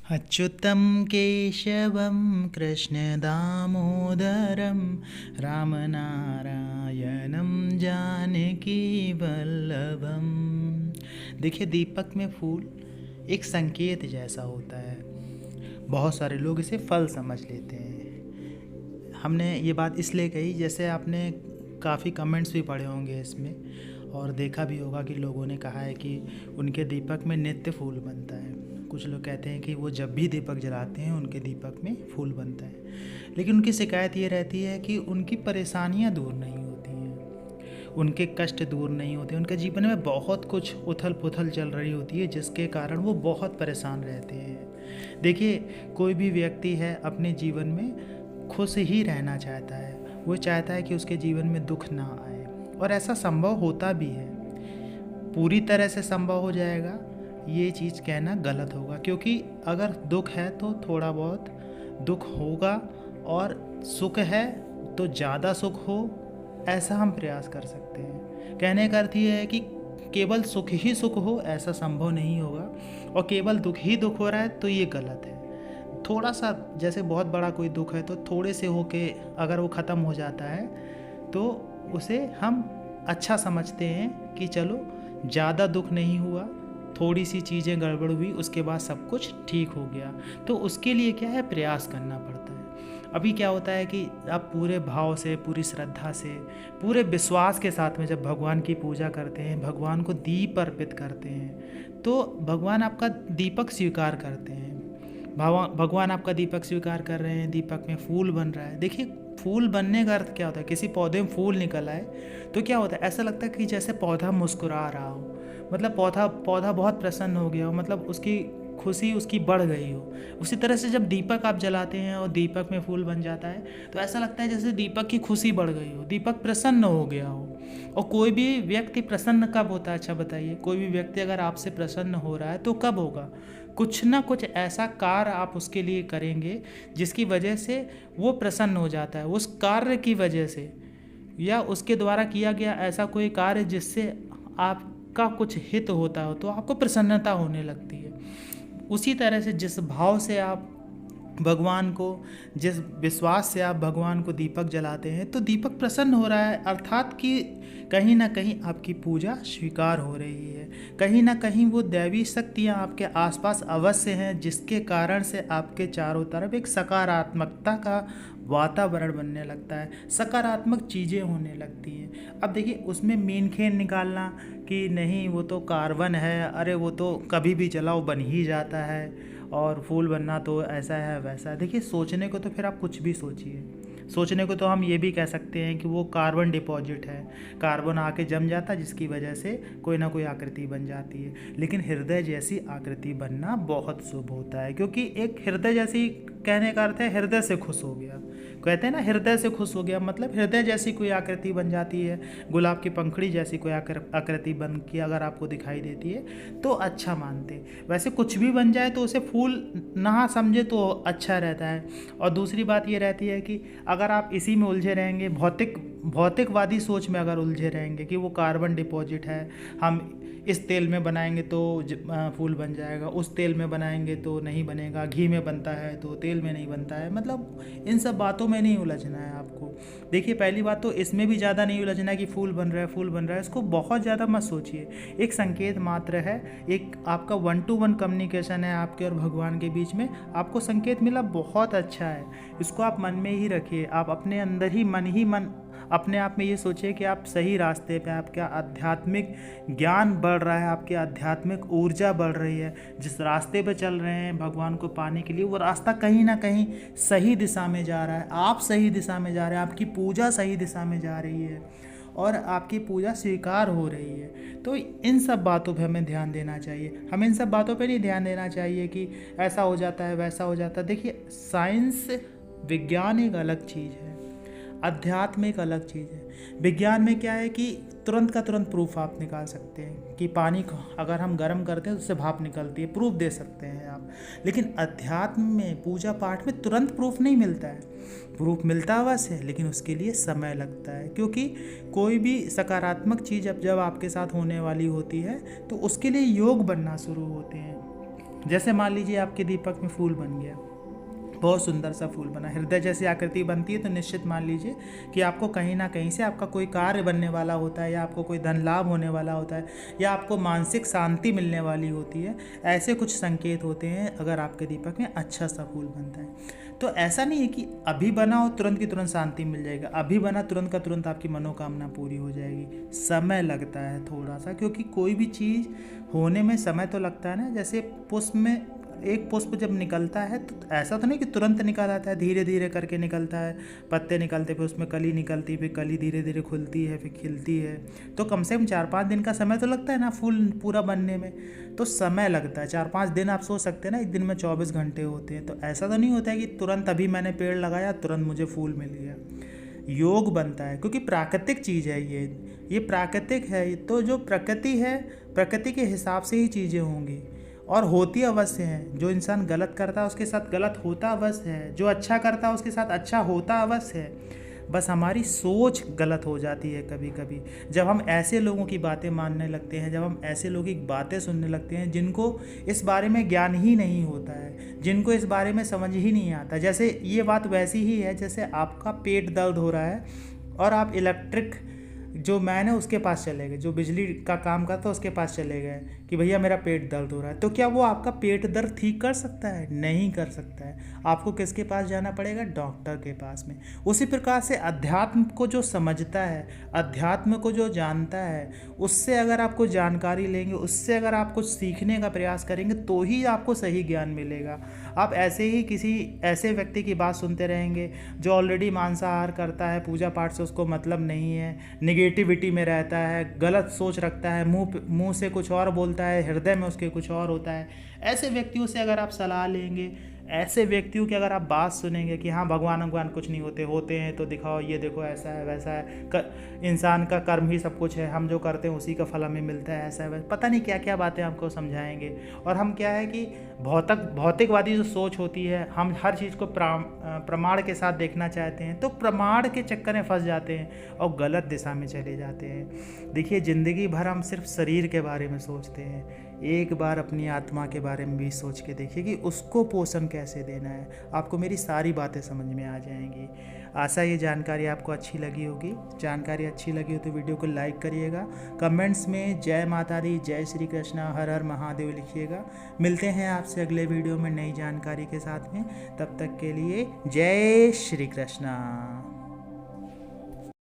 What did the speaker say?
अच्युतं केशवं कृष्णदामोदरं रामनारायणं जानकीवल्लभम। देखिए, दीपक में फूल एक संकेत जैसा होता है। बहुत सारे लोग इसे फल समझ लेते हैं। हमने ये बात इसलिए कही, जैसे आपने काफ़ी कमेंट्स भी पढ़े होंगे इसमें, और देखा भी होगा कि लोगों ने कहा है कि उनके दीपक में नित्य फूल बनता है। कुछ लोग कहते हैं कि वो जब भी दीपक जलाते हैं उनके दीपक में फूल बनता है, लेकिन उनकी शिकायत ये रहती है कि उनकी परेशानियां दूर नहीं होती हैं, उनके कष्ट दूर नहीं होते, उनके जीवन में बहुत कुछ उथल पुथल चल रही होती है जिसके कारण वो बहुत परेशान रहते हैं। देखिए, कोई भी व्यक्ति है अपने जीवन में खुश ही रहना चाहता है, वो चाहता है कि उसके जीवन में दुख ना आए, और ऐसा संभव होता भी है। पूरी तरह से संभव हो जाएगा ये चीज़ कहना गलत होगा, क्योंकि अगर दुख है तो थोड़ा बहुत दुख होगा, और सुख है तो ज़्यादा सुख हो, ऐसा हम प्रयास कर सकते हैं। कहने का अर्थ ये है कि केवल सुख ही सुख हो ऐसा संभव नहीं होगा, और केवल दुख ही दुख हो रहा है तो ये गलत है। थोड़ा सा, जैसे बहुत बड़ा कोई दुख है तो थोड़े से होके अगर वो ख़त्म हो जाता है तो उसे हम अच्छा समझते हैं कि चलो ज़्यादा दुख नहीं हुआ, थोड़ी सी चीज़ें गड़बड़ हुई, उसके बाद सब कुछ ठीक हो गया। तो उसके लिए क्या है, प्रयास करना पड़ता है। अभी क्या होता है कि आप पूरे भाव से, पूरी श्रद्धा से, पूरे विश्वास के साथ में जब भगवान की पूजा करते हैं, भगवान को दीप अर्पित करते हैं, तो भगवान आपका दीपक स्वीकार करते हैं। भगवान आपका दीपक स्वीकार कर रहे हैं, दीपक में फूल बन रहा है। देखिए, फूल बनने का अर्थ क्या होता है, किसी पौधे में फूल निकल आए तो क्या होता है, ऐसा लगता है कि जैसे पौधा मुस्कुरा रहा हो, मतलब पौधा बहुत प्रसन्न हो गया हो, मतलब उसकी खुशी उसकी बढ़ गई हो। उसी तरह से जब दीपक आप जलाते हैं और दीपक में फूल बन जाता है तो ऐसा लगता है जैसे दीपक की खुशी बढ़ गई हो, दीपक प्रसन्न हो गया हो। और कोई भी व्यक्ति प्रसन्न कब होता है, अच्छा बताइए? कोई भी व्यक्ति अगर आपसे प्रसन्न हो रहा है तो कब होगा? कुछ ना कुछ ऐसा कार्य आप उसके लिए करेंगे जिसकी वजह से वो प्रसन्न हो जाता है। उस कार्य की वजह से, या उसके द्वारा किया गया ऐसा कोई कार्य जिससे आपका कुछ हित होता हो, तो आपको प्रसन्नता होने लगती है। उसी तरह से जिस भाव से आप भगवान को, जिस विश्वास से आप भगवान को दीपक जलाते हैं, तो दीपक प्रसन्न हो रहा है, अर्थात कि कहीं ना कहीं आपकी पूजा स्वीकार हो रही है। कहीं ना कहीं वो दैवी शक्तियाँ आपके आसपास अवश्य हैं, जिसके कारण से आपके चारों तरफ एक सकारात्मकता का वातावरण बनने लगता है, सकारात्मक चीज़ें होने लगती हैं। अब देखिए, उसमें मीन खेन निकालना कि नहीं वो तो कार्बन है, अरे वो तो कभी भी जलाओ बन ही जाता है, और फूल बनना तो ऐसा है वैसा है। देखिए, सोचने को तो फिर आप कुछ भी सोचिए। सोचने को तो हम ये भी कह सकते हैं कि वो कार्बन डिपॉजिट है, कार्बन आके जम जाता है जिसकी वजह से कोई ना कोई आकृति बन जाती है। लेकिन हृदय जैसी आकृति बनना बहुत शुभ होता है, क्योंकि एक हृदय जैसी, कहने का अर्थ है हृदय से खुश हो गया। कहते हैं ना, हृदय से खुश हो गया, मतलब हृदय जैसी कोई आकृति बन जाती है, गुलाब की पंखड़ी जैसी कोई आकृति बन के अगर आपको दिखाई देती है तो अच्छा मानते। वैसे कुछ भी बन जाए तो उसे फूल ना समझे तो अच्छा रहता है। और दूसरी बात ये रहती है कि अगर आप इसी में उलझे रहेंगे, भौतिकवादी सोच में अगर उलझे रहेंगे कि वो कार्बन डिपॉजिट है, हम इस तेल में बनाएंगे तो फूल बन जाएगा, उस तेल में बनाएंगे तो नहीं बनेगा, घी में बनता है तो तेल में नहीं बनता है, मतलब इन सब बातों में नहीं उलझना है आपको। देखिए, पहली बात तो इसमें भी ज़्यादा नहीं उलझना है कि फूल बन रहा है, फूल बन रहा है, इसको बहुत ज़्यादा मत सोचिए। एक संकेत मात्र है, एक आपका 1-to-1 कम्युनिकेशन है आपके और भगवान के बीच में। आपको संकेत मिला, बहुत अच्छा है, इसको आप मन में ही रखिए। आप अपने अंदर ही मन अपने आप में ये सोचिए कि आप सही रास्ते पे, आपका आध्यात्मिक ज्ञान बढ़ रहा है, आपकी आध्यात्मिक ऊर्जा बढ़ रही है। जिस रास्ते पे चल रहे हैं भगवान को पाने के लिए, वो रास्ता कहीं ना कहीं सही दिशा में जा रहा है, आप सही दिशा में जा रहे हैं, आपकी पूजा सही दिशा में जा रही है और आपकी पूजा स्वीकार हो रही है। तो इन सब बातों पे हमें ध्यान देना चाहिए। हमें इन सब बातों पे नहीं ध्यान देना चाहिए कि ऐसा हो जाता है वैसा हो जाता है। देखिए, साइंस, विज्ञान एक अलग चीज़ है, अध्यात्म एक अलग चीज़ है। विज्ञान में क्या है कि तुरंत का तुरंत प्रूफ आप निकाल सकते हैं कि पानी को अगर हम गर्म करते हैं तो उससे भाप निकलती है, प्रूफ दे सकते हैं आप। लेकिन अध्यात्म में, पूजा पाठ में तुरंत प्रूफ नहीं मिलता है। प्रूफ मिलता अवश्य है, लेकिन उसके लिए समय लगता है, क्योंकि कोई भी सकारात्मक चीज़ जब आपके साथ होने वाली होती है तो उसके लिए योग बनना शुरू होते हैं। जैसे मान लीजिए आपके दीपक में फूल बन गया, बहुत सुंदर सा फूल बना, हृदय जैसी आकृति बनती है, तो निश्चित मान लीजिए कि आपको कहीं ना कहीं से आपका कोई कार्य बनने वाला होता है, या आपको कोई धन लाभ होने वाला होता है, या आपको मानसिक शांति मिलने वाली होती है। ऐसे कुछ संकेत होते हैं अगर आपके दीपक में अच्छा सा फूल बनता है। तो ऐसा नहीं है कि अभी बना हो तुरंत की तुरंत शांति मिल जाएगा, अभी बना तुरंत का तुरंत आपकी मनोकामना पूरी हो जाएगी। समय लगता है थोड़ा सा, क्योंकि कोई भी चीज़ होने में समय तो लगता है ना। जैसे पुष्प में, एक पुष्प जब निकलता है तो ऐसा तो नहीं कि तुरंत निकल आता है, धीरे धीरे करके निकलता है। पत्ते निकलते, फिर उसमें कली निकलती, फिर कली धीरे धीरे खुलती है, फिर खिलती है। तो कम से कम 4-5 दिन का समय तो लगता है ना फूल पूरा बनने में। तो समय लगता है 4-5 दिन। आप सोच सकते हैं ना, एक दिन में 24 घंटे होते हैं। तो ऐसा तो नहीं होता है कि तुरंत अभी मैंने पेड़ लगाया तुरंत मुझे फूल मिल गया। योग बनता है, क्योंकि प्राकृतिक चीज़ है ये प्राकृतिक है। तो जो प्रकृति है, प्रकृति के हिसाब से ही चीज़ें होंगी और होती अवश्य हैं। जो इंसान गलत करता है उसके साथ गलत होता अवश्य है, जो अच्छा करता है उसके साथ अच्छा होता अवश्य है। बस हमारी सोच गलत हो जाती है कभी कभी, जब हम ऐसे लोगों की बातें मानने लगते हैं, जब हम ऐसे लोगों की बातें सुनने लगते हैं जिनको इस बारे में ज्ञान ही नहीं होता है, जिनको इस बारे में समझ ही नहीं आता। जैसे ये बात वैसी ही है जैसे आपका पेट दर्द हो रहा है और आप इलेक्ट्रिक जो मैन है उसके पास चले गए, जो बिजली का काम करता है उसके पास चले गए कि भैया मेरा पेट दर्द हो रहा है। तो क्या वो आपका पेट दर्द ठीक कर सकता है? नहीं कर सकता है। आपको किसके पास जाना पड़ेगा? डॉक्टर के पास में। उसी प्रकार से अध्यात्म को जो समझता है, अध्यात्म को जो जानता है, उससे अगर आपको जानकारी लेंगे, उससे अगर आप कुछ सीखने का प्रयास करेंगे तो ही आपको सही ज्ञान मिलेगा। आप ऐसे ही किसी ऐसे व्यक्ति की बात सुनते रहेंगे जो ऑलरेडी मांसाहार करता है, पूजा पाठ से उसको मतलब नहीं है, निगेटिविटी में रहता है, गलत सोच रखता है, मुंह से कुछ और बोलता है, हृदय में उसके कुछ और होता है। ऐसे व्यक्तियों से अगर आप सलाह लेंगे, ऐसे व्यक्तियों की अगर आप बात सुनेंगे कि हाँ भगवान कुछ नहीं होते हैं तो दिखाओ, ये देखो ऐसा है वैसा है, इंसान का कर्म ही सब कुछ है, हम जो करते हैं उसी का फल हमें मिलता है, ऐसा है वैसा, पता नहीं क्या क्या बातें हमको समझाएंगे। और हम क्या है कि भौतिकवादी जो सोच होती है, हम हर चीज़ को प्रमाण के साथ देखना चाहते हैं, तो प्रमाण के चक्कर में फंस जाते हैं और गलत दिशा में चले जाते हैं। देखिए, ज़िंदगी भर हम सिर्फ शरीर के बारे में सोचते हैं, एक बार अपनी आत्मा के बारे में भी सोच के देखिए कि उसको पोषण कैसे देना है। आपको मेरी सारी बातें समझ में आ जाएंगी। आशा ये जानकारी आपको अच्छी लगी होगी। जानकारी अच्छी लगी हो तो वीडियो को लाइक करिएगा, कमेंट्स में जय माता दी, जय श्री कृष्णा, हर हर महादेव लिखिएगा। मिलते हैं आपसे अगले वीडियो में नई जानकारी के साथ में। तब तक के लिए जय श्री कृष्णा।